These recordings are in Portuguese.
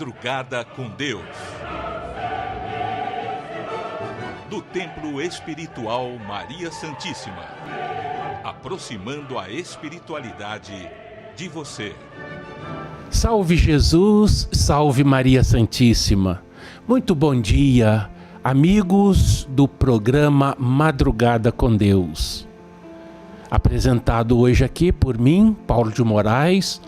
Madrugada com Deus. Do Templo Espiritual Maria Santíssima. Aproximando a espiritualidade de você. Salve Jesus, salve Maria Santíssima. Muito bom dia, amigos do programa Madrugada com Deus. Apresentado hoje aqui por mim, Paulo de Moraes,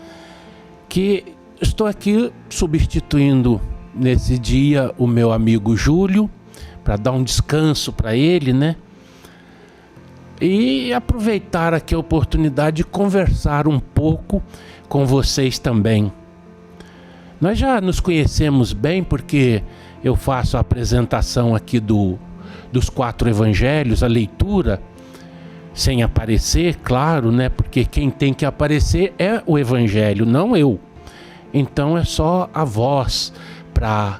que estou aqui substituindo nesse dia o meu amigo Júlio, para dar um descanso para ele, né? E aproveitar aqui a oportunidade de conversar um pouco com vocês também. Nós já nos conhecemos bem porque eu faço a apresentação aqui dos 4 evangelhos, a leitura, sem aparecer, claro, né? Porque quem tem que aparecer é o evangelho, não eu. Então é só a voz para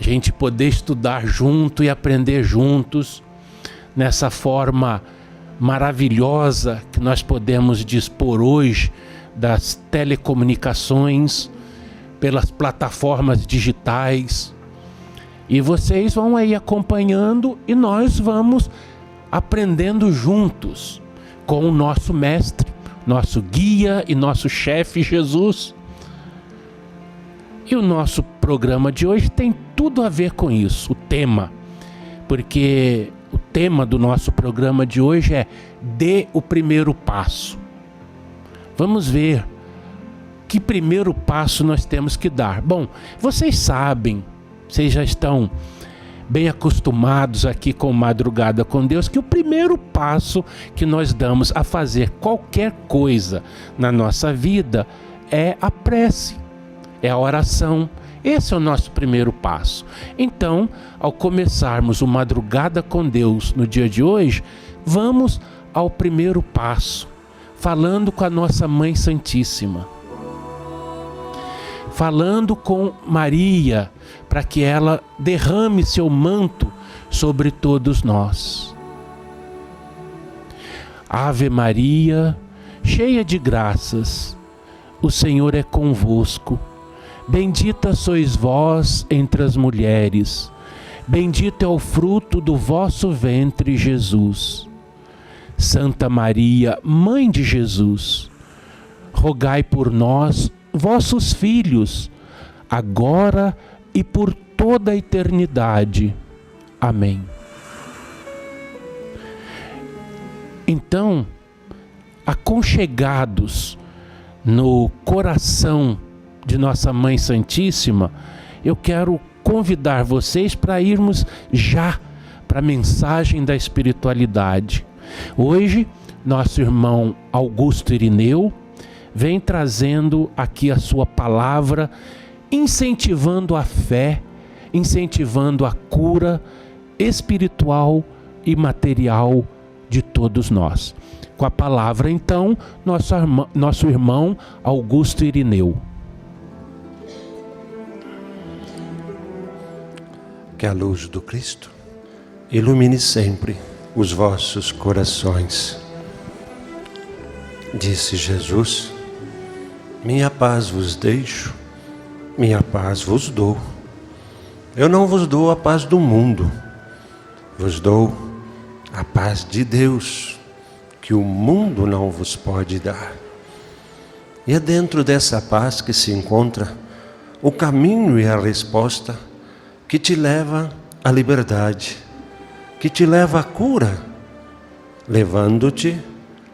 a gente poder estudar junto e aprender juntos nessa forma maravilhosa que nós podemos dispor hoje das telecomunicações, pelas plataformas digitais. E vocês vão aí acompanhando e nós vamos aprendendo juntos com o nosso mestre, nosso guia e nosso chefe Jesus. E o nosso programa de hoje tem tudo a ver com isso, o tema. Porque o tema do nosso programa de hoje é Dê o primeiro passo. Vamos ver que primeiro passo nós temos que dar. Bom, vocês sabem, vocês já estão bem acostumados aqui com Madrugada com Deus, que o primeiro passo que nós damos a fazer qualquer coisa na nossa vida é a prece, é a oração. Esse é o nosso primeiro passo. Então, ao começarmos o Madrugada com Deus no dia de hoje, vamos ao primeiro passo, falando com a nossa Mãe Santíssima. Falando com Maria, para que ela derrame seu manto sobre todos nós. Ave Maria, cheia de graças, o Senhor é convosco. Bendita sois vós entre as mulheres, bendito é o fruto do vosso ventre, Jesus. Santa Maria, Mãe de Jesus, rogai por nós, vossos filhos, agora e por toda a eternidade. Amém. Então, aconchegados no coração de nossa Mãe Santíssima, eu quero convidar vocês para irmos já para a mensagem da espiritualidade. Hoje, nosso irmão Augusto Irineu vem trazendo aqui a sua palavra, incentivando a fé, incentivando a cura espiritual e material de todos nós. Com a palavra, então, nosso irmão Augusto Irineu. Que a luz do Cristo ilumine sempre os vossos corações. Disse Jesus: minha paz vos deixo, minha paz vos dou. Eu não vos dou a paz do mundo, vos dou a paz de Deus, que o mundo não vos pode dar. E é dentro dessa paz que se encontra o caminho e a resposta que te leva à liberdade, que te leva à cura, levando-te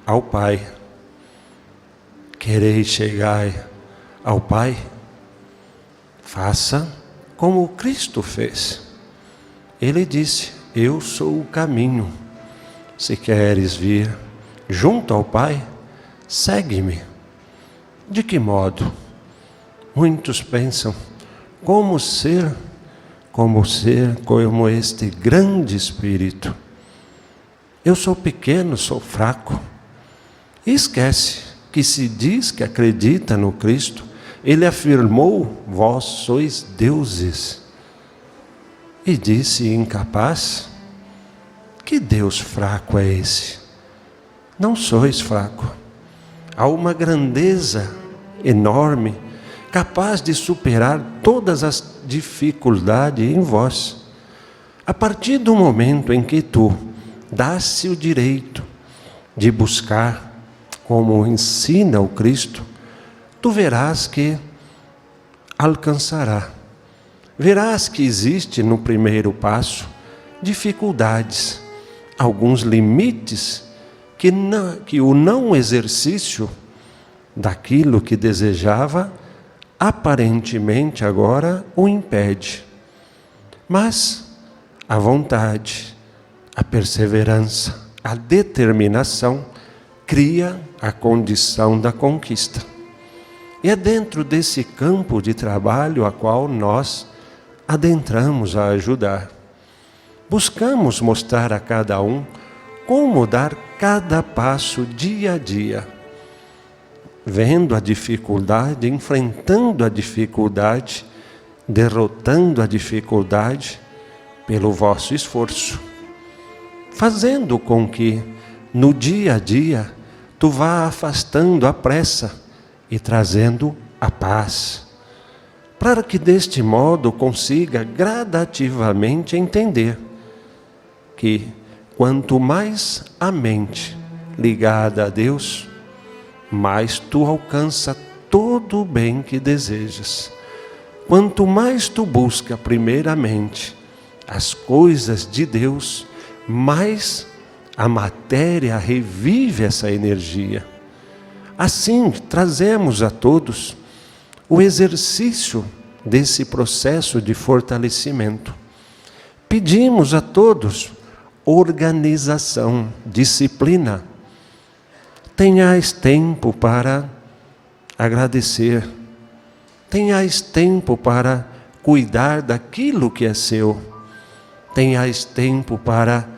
ao Pai. Quereis chegar ao Pai? Faça como Cristo fez. Ele disse: eu sou o caminho. Se queres vir junto ao Pai, segue-me. De que modo? Muitos pensam, como ser como este grande Espírito. Eu sou pequeno, sou fraco. E esquece que se diz que acredita no Cristo, ele afirmou: vós sois deuses. E disse incapaz: que Deus fraco é esse? Não sois fraco. Há uma grandeza enorme capaz de superar todas as dificuldades em vós. A partir do momento em que tu dás-se o direito de buscar, como ensina o Cristo, tu verás que alcançará. Verás que existe no primeiro passo dificuldades, alguns limites que o não exercício daquilo que desejava aparentemente agora o impede. Mas a vontade, a perseverança, a determinação cria a condição da conquista. E é dentro desse campo de trabalho a qual nós adentramos a ajudar. Buscamos mostrar a cada um como dar cada passo dia a dia, vendo a dificuldade, enfrentando a dificuldade, derrotando a dificuldade pelo vosso esforço, fazendo com que no dia a dia tu vá afastando a pressa e trazendo a paz, para que deste modo consiga gradativamente entender que quanto mais a mente ligada a Deus, mais tu alcança todo o bem que desejas. Quanto mais tu busca primeiramente as coisas de Deus, mais a matéria revive essa energia. Assim, trazemos a todos o exercício desse processo de fortalecimento. Pedimos a todos organização, disciplina. Tenhais tempo para agradecer. Tenhais tempo para cuidar daquilo que é seu. Tenhais tempo para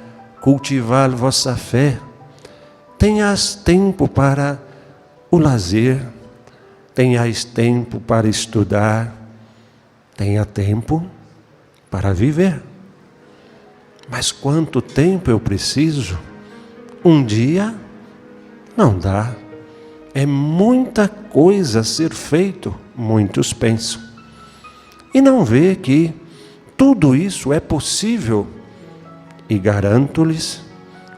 cultivar vossa fé. Tenhais tempo para o lazer. Tenhais tempo para estudar. Tenha tempo para viver. Mas quanto tempo eu preciso? Um dia não dá. É muita coisa a ser feito, muitos pensam. E não vê que tudo isso é possível. E garanto-lhes,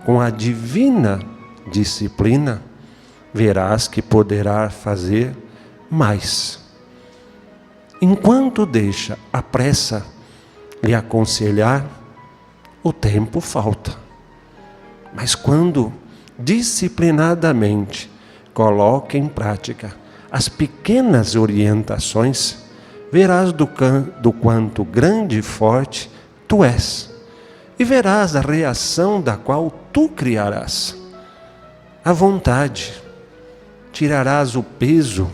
com a divina disciplina, verás que poderá fazer mais. Enquanto deixa a pressa lhe aconselhar, o tempo falta. Mas quando disciplinadamente coloca em prática as pequenas orientações, verás do quanto grande e forte tu és. E verás a reação da qual tu criarás. A vontade, tirarás o peso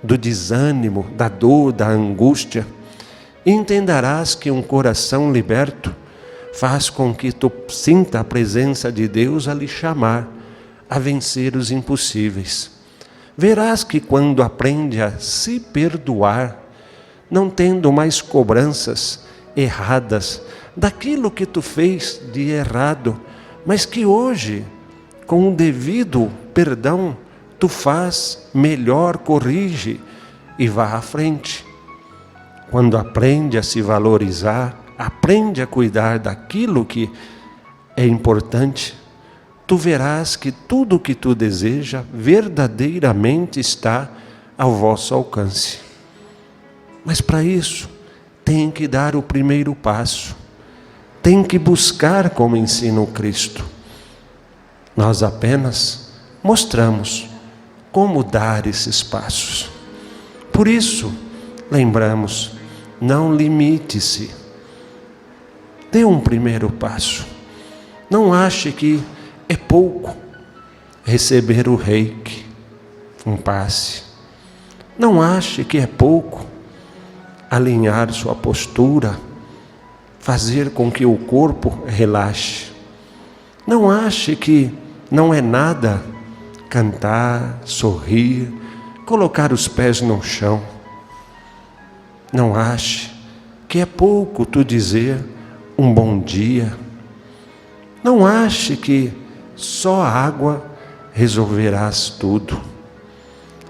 do desânimo, da dor, da angústia, e entenderás que um coração liberto faz com que tu sinta a presença de Deus a lhe chamar a vencer os impossíveis. Verás que quando aprende a se perdoar, não tendo mais cobranças erradas daquilo que tu fez de errado, mas que hoje, com o devido perdão, tu faz melhor, corrige e vá à frente. Quando aprende a se valorizar, aprende a cuidar daquilo que é importante, tu verás que tudo o que tu deseja verdadeiramente está ao vosso alcance. Mas para isso, tem que dar o primeiro passo. Tem que buscar como ensina o Cristo. Nós apenas mostramos como dar esses passos. Por isso, lembramos, não limite-se. Dê um primeiro passo. Não ache que é pouco receber o reiki, um passe. Não ache que é pouco alinhar sua postura, fazer com que o corpo relaxe. Não ache que não é nada cantar, sorrir, colocar os pés no chão. Não ache que é pouco tu dizer um bom dia. Não ache que só a água resolverás tudo.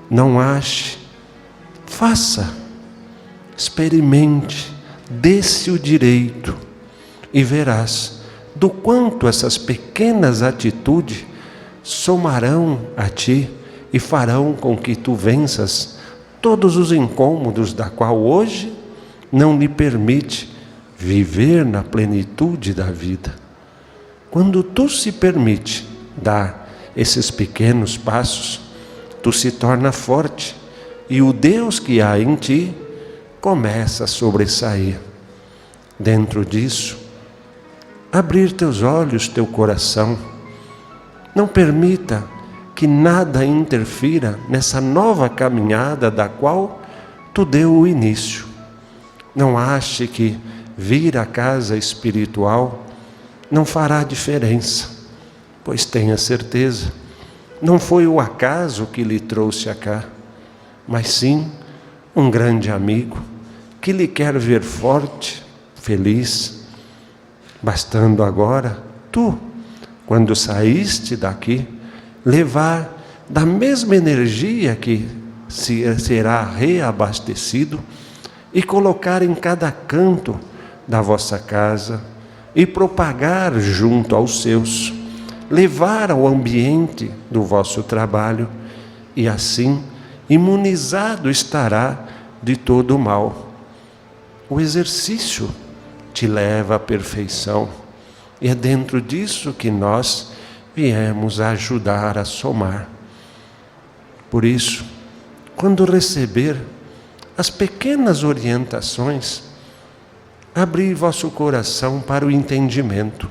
Não ache. Faça, experimente, dê-se o direito e verás do quanto essas pequenas atitudes somarão a ti e farão com que tu venças todos os incômodos da qual hoje não lhe permite viver na plenitude da vida. Quando tu se permite dar esses pequenos passos, tu se torna forte e o Deus que há em ti começa a sobressair. Dentro disso, abrir teus olhos, teu coração. Não permita que nada interfira nessa nova caminhada da qual tu deu o início. Não ache que vir à casa espiritual não fará diferença, pois tenha certeza, não foi o acaso que lhe trouxe a cá, mas sim um grande amigo que lhe quer ver forte, feliz, bastando agora tu, quando saíste daqui, levar da mesma energia que será reabastecido e colocar em cada canto da vossa casa e propagar junto aos seus, levar ao ambiente do vosso trabalho e assim imunizado estará de todo o mal. O exercício te leva à perfeição e é dentro disso que nós viemos a ajudar a somar. Por isso, quando receber as pequenas orientações, abrir vosso coração para o entendimento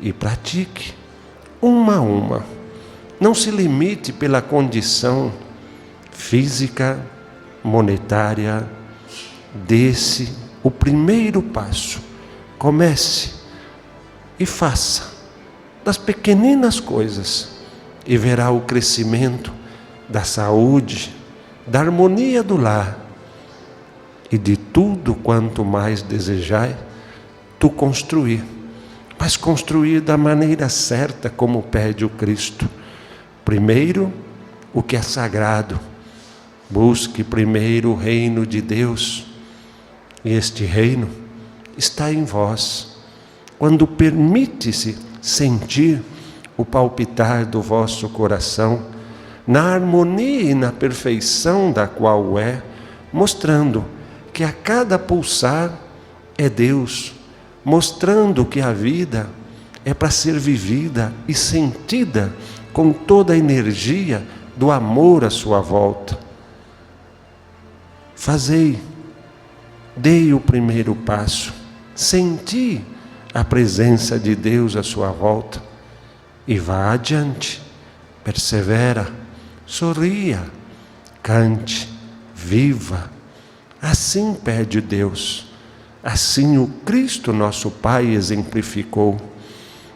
e pratique uma a uma. Não se limite pela condição física, monetária. Desse o primeiro passo. Comece e faça das pequeninas coisas e verá o crescimento da saúde, da harmonia do lar e de tudo quanto mais desejai tu construir, mas construir da maneira certa como pede o Cristo. Primeiro o que é sagrado, busque primeiro o reino de Deus e este reino está em vós. Quando permite-se sentir o palpitar do vosso coração, na harmonia e na perfeição da qual é, mostrando que a cada pulsar é Deus, mostrando que a vida é para ser vivida e sentida com toda a energia do amor à sua volta. Fazei, dei o primeiro passo, senti a presença de Deus à sua volta e vá adiante, persevera, sorria, cante, viva. Assim pede Deus, assim o Cristo nosso Pai exemplificou.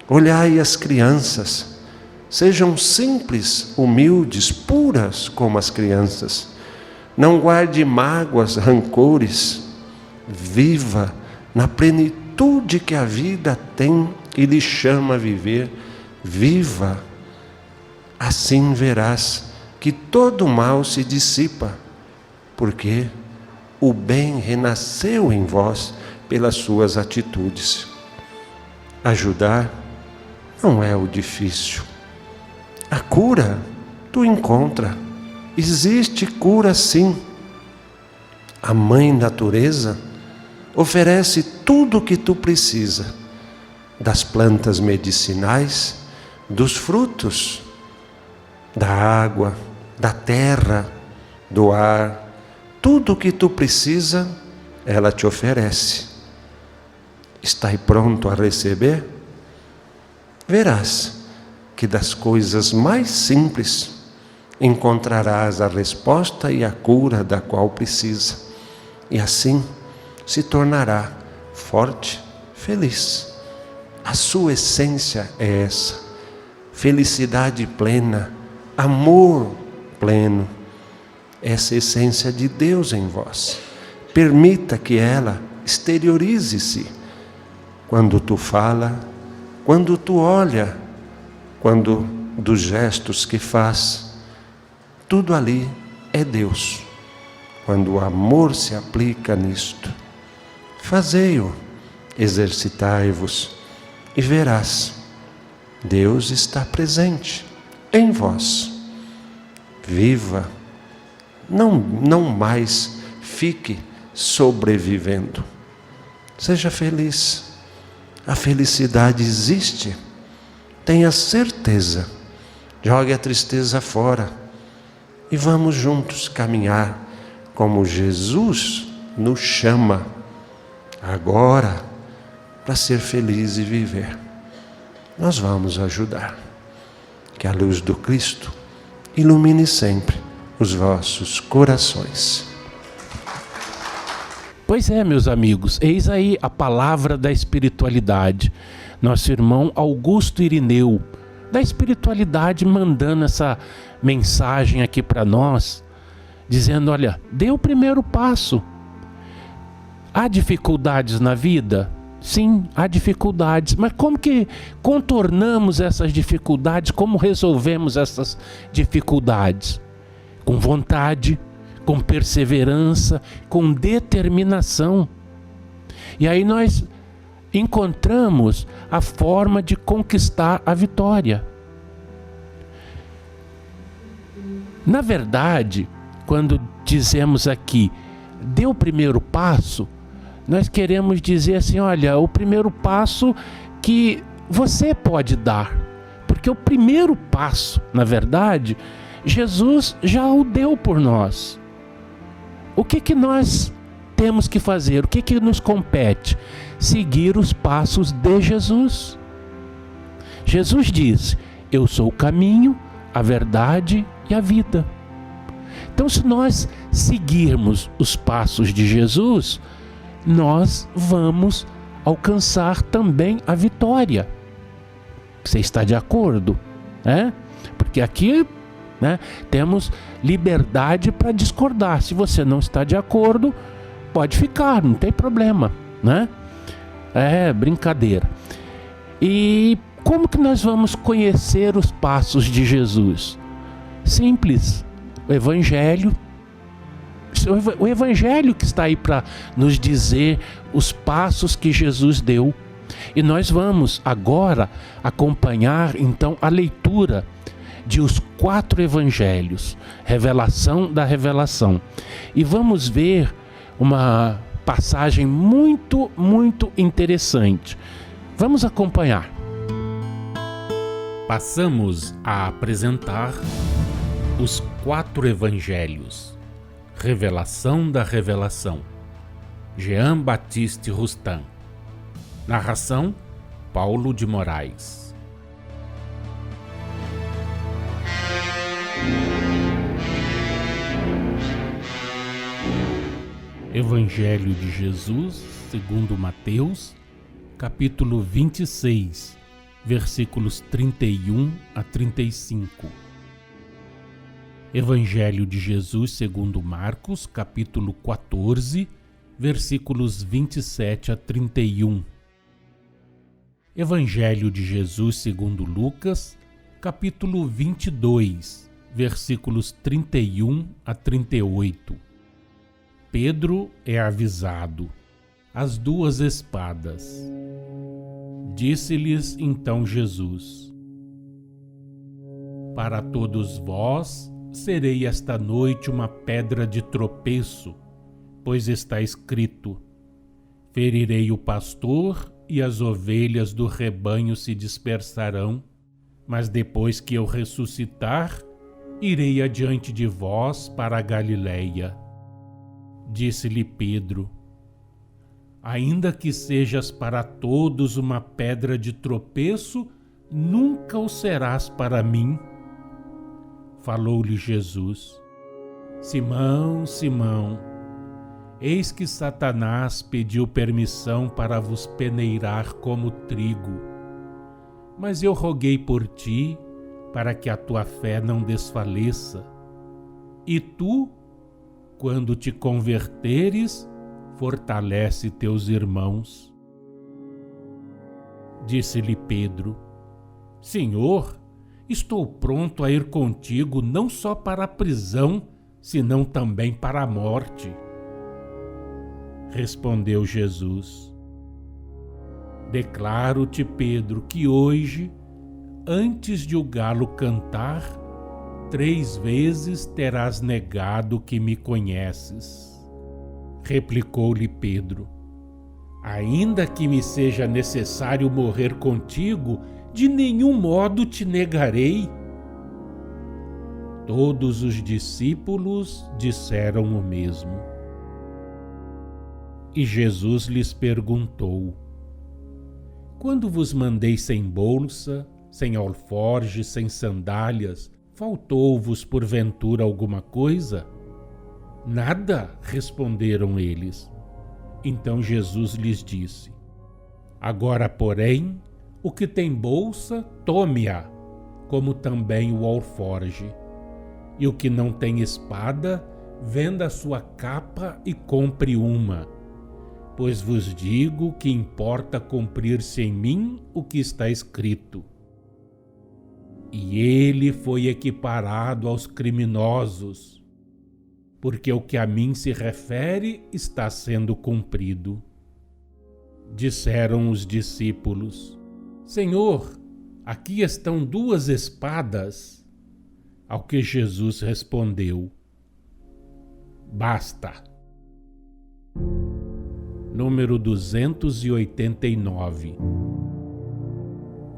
Olhai as crianças, sejam simples, humildes, puras como as crianças. Não guarde mágoas, rancores. Viva na plenitude que a vida tem e lhe chama a viver. Viva. Assim verás que todo o mal se dissipa, porque o bem renasceu em vós pelas suas atitudes. Ajudar não é o difícil. A cura tu encontra. Existe cura sim. A Mãe Natureza oferece tudo o que tu precisa, das plantas medicinais, dos frutos, da água, da terra, do ar. Tudo o que tu precisa, ela te oferece. Estás pronto a receber? Verás que das coisas mais simples encontrarás a resposta e a cura da qual precisa. E assim se tornará forte, feliz. A sua essência é essa: felicidade plena, amor pleno. Essa essência de Deus em vós. Permita que ela exteriorize-se quando tu fala, quando tu olha, quando dos gestos que faz. Tudo ali é Deus. quando o amor se aplica nisto. Fazei-o, exercitai-vos, e verás, Deus está presente em vós. Viva, não mais fique sobrevivendo. Seja feliz. A felicidade existe. Tenha certeza. Jogue a tristeza fora e vamos juntos caminhar como Jesus nos chama agora para ser feliz e viver. Nós vamos ajudar. Que a luz do Cristo ilumine sempre os vossos corações. Pois é, meus amigos, eis aí a palavra da espiritualidade. Nosso irmão Augusto Irineu, da espiritualidade, mandando essa mensagem aqui para nós, dizendo, olha, dê o primeiro passo. Há dificuldades na vida? Sim, há dificuldades, mas como que contornamos essas dificuldades? Como resolvemos essas dificuldades? Com vontade, com perseverança, com determinação. E aí nós encontramos a forma de conquistar a vitória. Na verdade, quando dizemos aqui, dê o primeiro passo, nós queremos dizer assim, olha, o primeiro passo que você pode dar. Porque o primeiro passo, na verdade, Jesus já o deu por nós. O que nós temos que fazer? O que nos compete? Seguir os passos de Jesus. Jesus disse, eu sou o caminho, a verdade e a vida. Então, se nós seguirmos os passos de Jesus, nós vamos alcançar também a vitória. Você está de acordo? Porque aqui, temos liberdade para discordar. Se você não está de acordo, pode ficar, não tem problema, É brincadeira. E como que nós vamos conhecer os passos de Jesus? Simples, o Evangelho. O Evangelho que está aí para nos dizer os passos que Jesus deu. E nós vamos agora acompanhar então a leitura de os 4 evangelhos, revelação da revelação. E vamos ver uma passagem muito, muito interessante. Vamos acompanhar. Passamos a apresentar os 4 evangelhos. Revelação da revelação. Jean Baptiste Rustin. Narração: Paulo de Moraes. Evangelho de Jesus, segundo Mateus, capítulo 26, versículos 31 a 35. Evangelho de Jesus segundo Marcos, capítulo 14, versículos 27 a 31. Evangelho de Jesus segundo Lucas, capítulo 22, versículos 31 a 38. Pedro é avisado. As 2 espadas. Disse-lhes então Jesus: para todos vós serei esta noite uma pedra de tropeço, pois está escrito: ferirei o pastor e as ovelhas do rebanho se dispersarão, mas depois que eu ressuscitar, irei adiante de vós para a Galileia. Disse-lhe Pedro: ainda que sejas para todos uma pedra de tropeço, nunca o serás para mim. Falou-lhe Jesus: Simão, Simão, eis que Satanás pediu permissão para vos peneirar como trigo. Mas eu roguei por ti, para que a tua fé não desfaleça. E tu, quando te converteres, fortalece teus irmãos. Disse-lhe Pedro: Senhor, estou pronto a ir contigo não só para a prisão, senão também para a morte. Respondeu Jesus: Declaro-te, Pedro, que hoje, antes de o galo cantar, 3 vezes terás negado que me conheces. Replicou-lhe Pedro: Ainda que me seja necessário morrer contigo, de nenhum modo te negarei. Todos os discípulos disseram o mesmo. E Jesus lhes perguntou: Quando vos mandei sem bolsa, sem alforje, sem sandálias, faltou-vos porventura alguma coisa? Nada, responderam eles. Então Jesus lhes disse: Agora, porém, o que tem bolsa, tome-a, como também o alforje. E o que não tem espada, venda a sua capa e compre uma. Pois vos digo que importa cumprir-se em mim o que está escrito. E ele foi equiparado aos criminosos, porque o que a mim se refere está sendo cumprido. Disseram os discípulos: Senhor, aqui estão 2 espadas. Ao que Jesus respondeu: Basta. Número 289.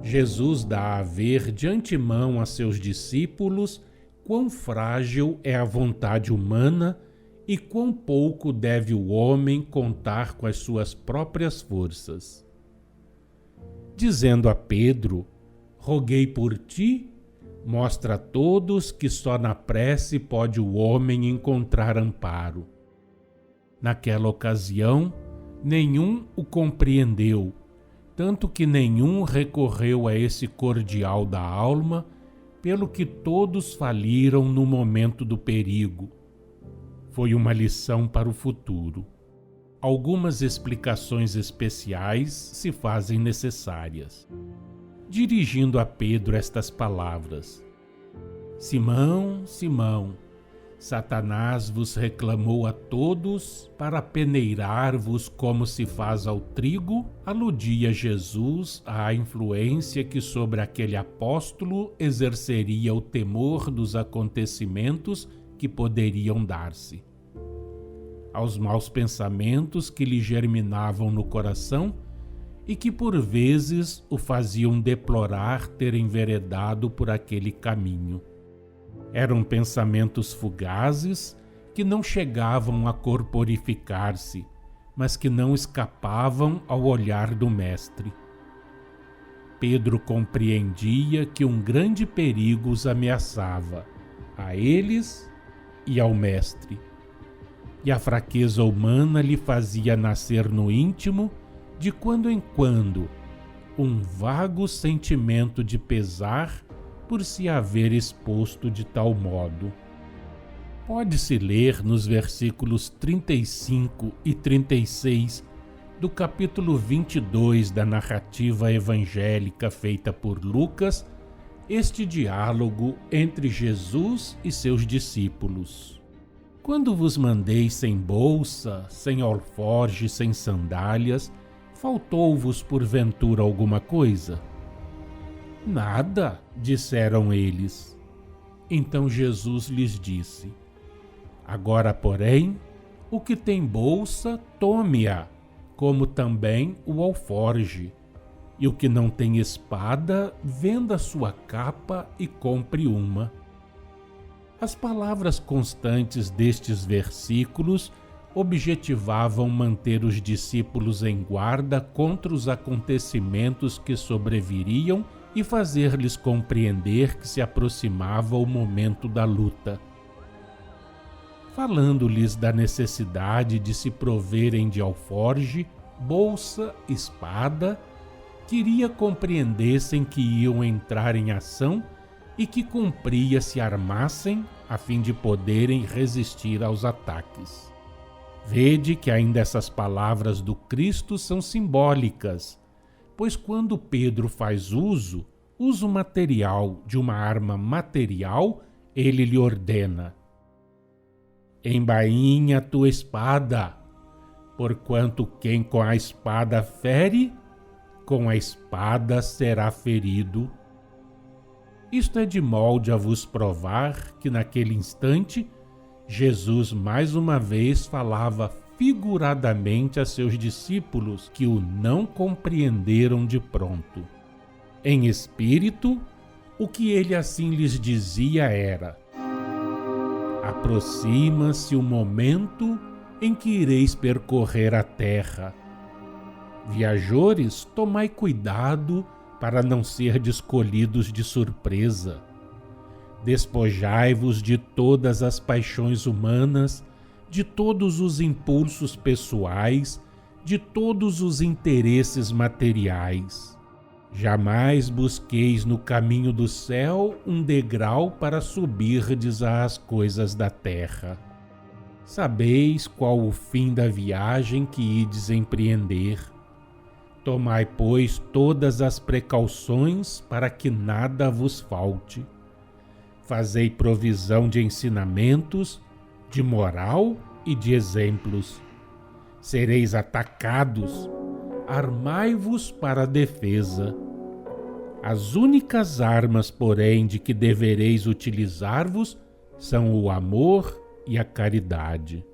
Jesus dá a ver de antemão a seus discípulos quão frágil é a vontade humana e quão pouco deve o homem contar com as suas próprias forças. Dizendo a Pedro: Roguei por ti, mostra a todos que só na prece pode o homem encontrar amparo. Naquela ocasião, nenhum o compreendeu, tanto que nenhum recorreu a esse cordial da alma, pelo que todos faliram no momento do perigo. Foi uma lição para o futuro. Algumas explicações especiais se fazem necessárias. Dirigindo a Pedro estas palavras: Simão, Simão, Satanás vos reclamou a todos para peneirar-vos como se faz ao trigo, aludia Jesus à influência que sobre aquele apóstolo exerceria o temor dos acontecimentos que poderiam dar-se. Aos maus pensamentos que lhe germinavam no coração e que por vezes o faziam deplorar ter enveredado por aquele caminho. Eram pensamentos fugazes que não chegavam a corporificar-se, mas que não escapavam ao olhar do Mestre. Pedro compreendia que um grande perigo os ameaçava, a eles e ao Mestre. E a fraqueza humana lhe fazia nascer no íntimo, de quando em quando, um vago sentimento de pesar por se haver exposto de tal modo. Pode-se ler nos versículos 35 e 36 do capítulo 22 da narrativa evangélica feita por Lucas, este diálogo entre Jesus e seus discípulos. Quando vos mandei sem bolsa, sem alforje, sem sandálias, faltou-vos porventura alguma coisa? Nada, disseram eles. Então Jesus lhes disse: Agora, porém, o que tem bolsa, tome-a, como também o alforje. E o que não tem espada, venda a sua capa e compre uma. As palavras constantes destes versículos objetivavam manter os discípulos em guarda contra os acontecimentos que sobreviriam e fazer-lhes compreender que se aproximava o momento da luta. Falando-lhes da necessidade de se proverem de alforje, bolsa, espada, queria compreendessem que iam entrar em ação e que cumpria se armassem a fim de poderem resistir aos ataques. Vede que ainda essas palavras do Cristo são simbólicas, pois quando Pedro faz uso material de uma arma material, ele lhe ordena: embainha a tua espada, porquanto quem com a espada fere, com a espada será ferido. Isto é de molde a vos provar que naquele instante Jesus mais uma vez falava figuradamente a seus discípulos que o não compreenderam de pronto. Em espírito, o que ele assim lhes dizia era: aproxima-se o momento em que ireis percorrer a terra. Viajores, tomai cuidado para não serdes colhidos de surpresa. Despojai-vos de todas as paixões humanas, de todos os impulsos pessoais, de todos os interesses materiais. Jamais busqueis no caminho do céu um degrau para subirdes às coisas da terra. Sabeis qual o fim da viagem que ides empreender. Tomai, pois, todas as precauções para que nada vos falte. Fazei provisão de ensinamentos, de moral e de exemplos. Sereis atacados, armai-vos para a defesa. As únicas armas, porém, de que devereis utilizar-vos são o amor e a caridade.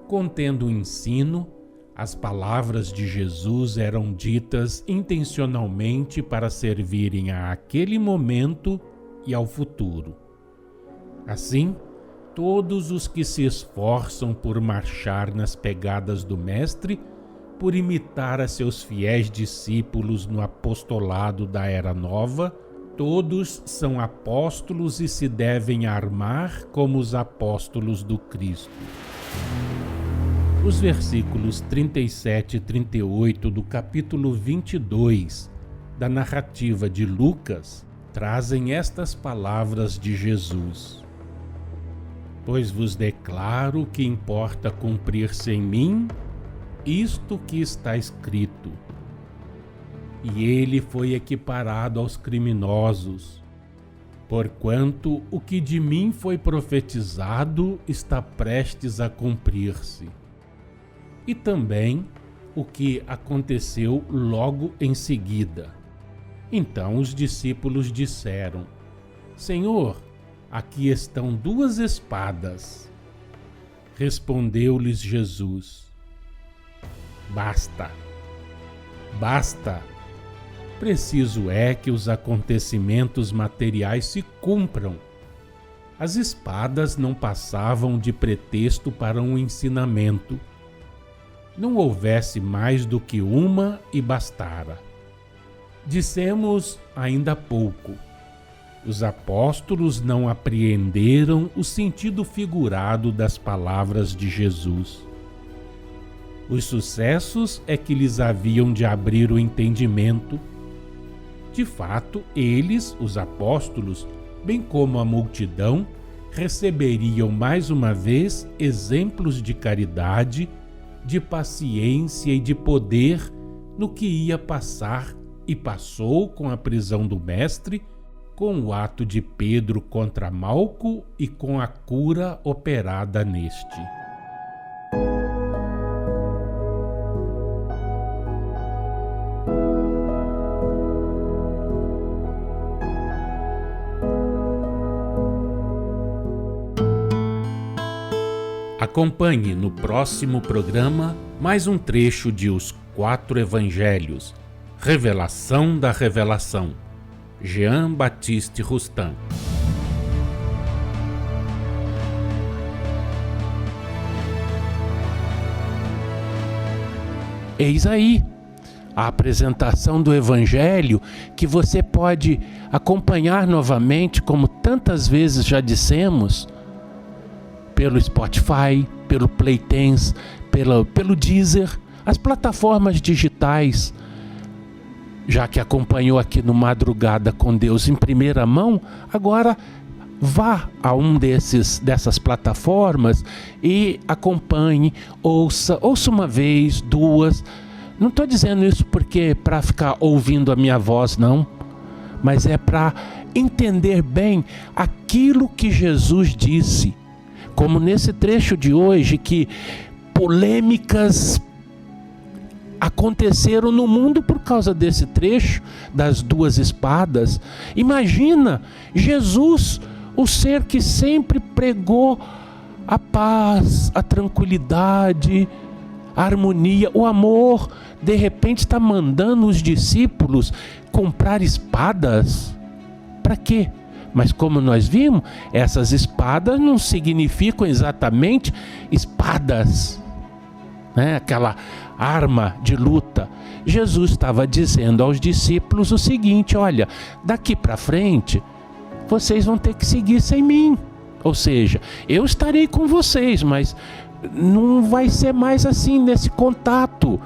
Contendo o ensino, as palavras de Jesus eram ditas intencionalmente para servirem àquele momento e ao futuro. Assim, todos os que se esforçam por marchar nas pegadas do Mestre, por imitar a seus fiéis discípulos no apostolado da Era Nova, todos são apóstolos e se devem armar como os apóstolos do Cristo. Os versículos 37 e 38 do capítulo 22 da narrativa de Lucas trazem estas palavras de Jesus: pois vos declaro que importa cumprir-se em mim isto que está escrito. E ele foi equiparado aos criminosos, porquanto o que de mim foi profetizado está prestes a cumprir-se. E também o que aconteceu logo em seguida. Então os discípulos disseram: Senhor, aqui estão 2 espadas. Respondeu-lhes Jesus: Basta, basta. Preciso é que os acontecimentos materiais se cumpram. As espadas não passavam de pretexto para um ensinamento. Não houvesse mais do que uma e bastara. Dissemos ainda há pouco: os apóstolos não apreenderam o sentido figurado das palavras de Jesus. Os sucessos é que lhes haviam de abrir o entendimento. De fato, eles, os apóstolos, bem como a multidão, receberiam mais uma vez exemplos de caridade, de paciência e de poder no que ia passar e passou com a prisão do Mestre, com o ato de Pedro contra Malco e com a cura operada neste. Acompanhe no próximo programa mais um trecho de Os 4 Evangelhos, Revelação da Revelação, Jean Baptiste Rustin. Eis aí a apresentação do Evangelho que você pode acompanhar novamente, como tantas vezes já dissemos, pelo Spotify, pelo Playtense, pelo Deezer, as plataformas digitais. Já que acompanhou aqui no Madrugada com Deus em primeira mão, agora vá a dessas plataformas e acompanhe, ouça uma vez, 2. Não estou dizendo isso porque para ficar ouvindo a minha voz, não, mas é para entender bem aquilo que Jesus disse. como nesse trecho de hoje, que polêmicas aconteceram no mundo por causa desse trecho das duas espadas. Imagina Jesus, o ser que sempre pregou a paz, a tranquilidade, a harmonia, o amor, de repente está mandando os discípulos comprar espadas. Para quê? Mas como nós vimos, essas espadas não significam exatamente espadas, né? Aquela arma de luta. Jesus estava dizendo aos discípulos o seguinte: olha, daqui para frente vocês vão ter que seguir sem mim. Ou seja, eu estarei com vocês, mas não vai ser mais assim nesse contato.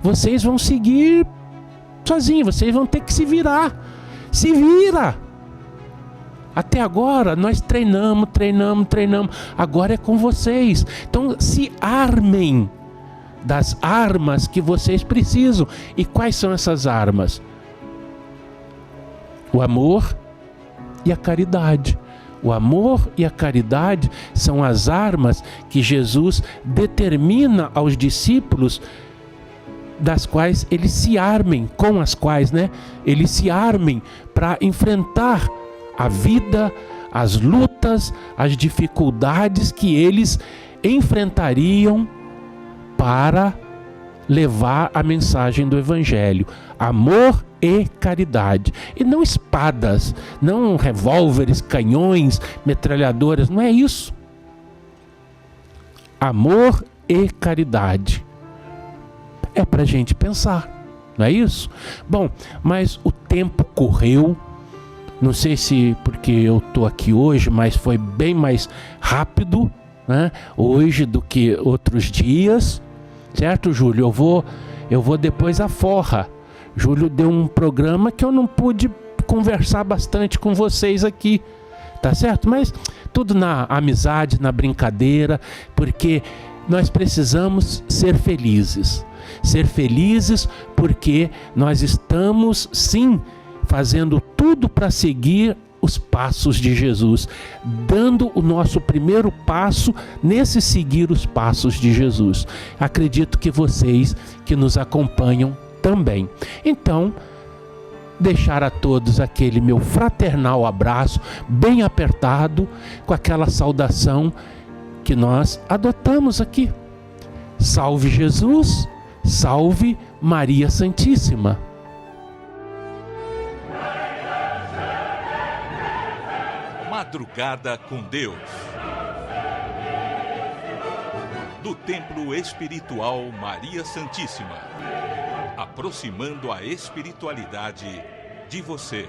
Vocês vão seguir sozinhos, vocês vão ter que se virar. Se vira! Até agora nós treinamos. Agora é com vocês. Então se armem das armas que vocês precisam. E quais são essas armas? O amor e a caridade. O amor e a caridade são as armas que Jesus determina aos discípulos, das quais eles se armem, com as quais, eles se armem para enfrentar a vida, as lutas, as dificuldades que eles enfrentariam para levar a mensagem do Evangelho. Amor e caridade. E não espadas, não revólveres, canhões, metralhadoras, não é isso. Amor e caridade. É para a gente pensar, não é isso? Bom, mas o tempo correu. Não sei se porque eu estou aqui hoje, mas foi bem mais rápido, hoje do que outros dias. Certo, Júlio? Eu vou depois à forra. Júlio deu um programa que eu não pude conversar bastante com vocês aqui. Tá certo? Mas tudo na amizade, na brincadeira, porque nós precisamos ser felizes. Ser felizes porque nós estamos, sim, fazendo tudo para seguir os passos de Jesus, dando o nosso primeiro passo nesse seguir os passos de Jesus. Acredito que vocês que nos acompanham também. Então, deixar a todos aquele meu fraternal abraço, bem apertado, com aquela saudação que nós adotamos aqui. Salve Jesus, salve Maria Santíssima. Madrugada com Deus. Do Templo Espiritual Maria Santíssima. Aproximando a espiritualidade de você.